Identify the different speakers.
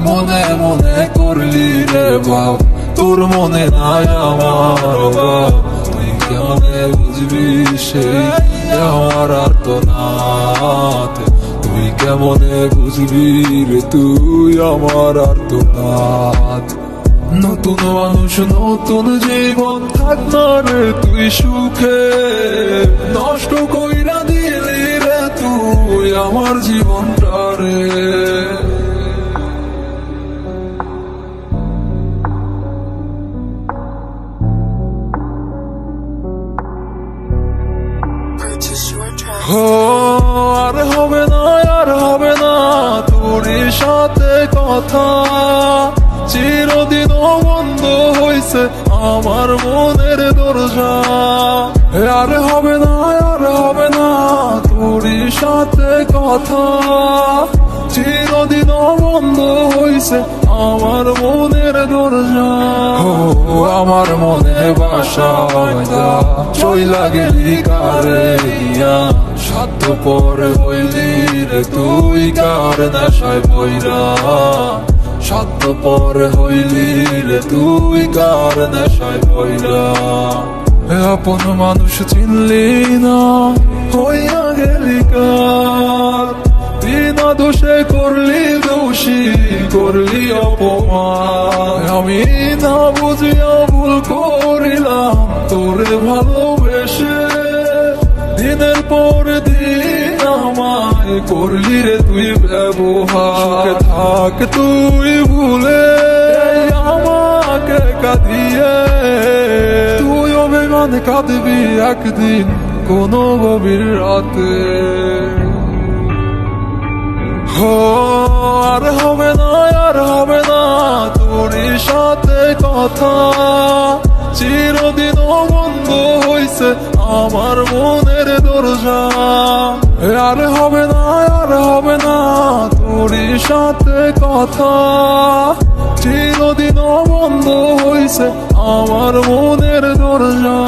Speaker 1: মনে মনে করলি রে বাপ, তোর মনে নাই আমার বাপ। তুই কেমনে বুঝবি সেই আমার আর্তনাদ, তুই কেমনে বুঝবি রে তুই আমার আর্তনাদ। নতুন মানুষ নতুন জীবন, থাক না রে তুই সুখে, নষ্ট কইরা দিলি রে তুই আমার জীবনটা রে। আর হবে না, আর হবে না তোর সাথে কথা, চিরদিন বন্ধ হইছে আমার মনের দরজা। আর হবে না, আর হবে না তোর সাথে কথা, চিরদিন বন্ধ হইছে আমার মনের দরজা। আমার মনে বাসা চইলা গেলি কারে দিয়া, স্বার্থপর হইলি রে তুই কার নেশায় পইরা, স্বার্থপর হইলি রে তুই কার নেশায় পইরা। আপন মানুষ চিনলি না, হইয়া গেলি কার, বিনা দোষে করলি দোষী, করলি অপমান। আমি না বুঝিয়া ভুল করিলাম তোরে ভালোবেসে, দিনের পর দিন আমায় করলি রে তুই ব্যবহার। থাক তুই ভুলে আমাকে কাঁদিয়ে, তুই অভিমান কাঁদবি একদিন কোনো গভীর রাতে। আর হবে না, আর হবে না তোর সাথে কথা, চিরদিন বন্ধ হইছে আমার মনের দরজা। আর হবে না, আর হবে না তোর সাথে কথা, চিরদিন বন্ধ হইছে আমার মনের দরজা।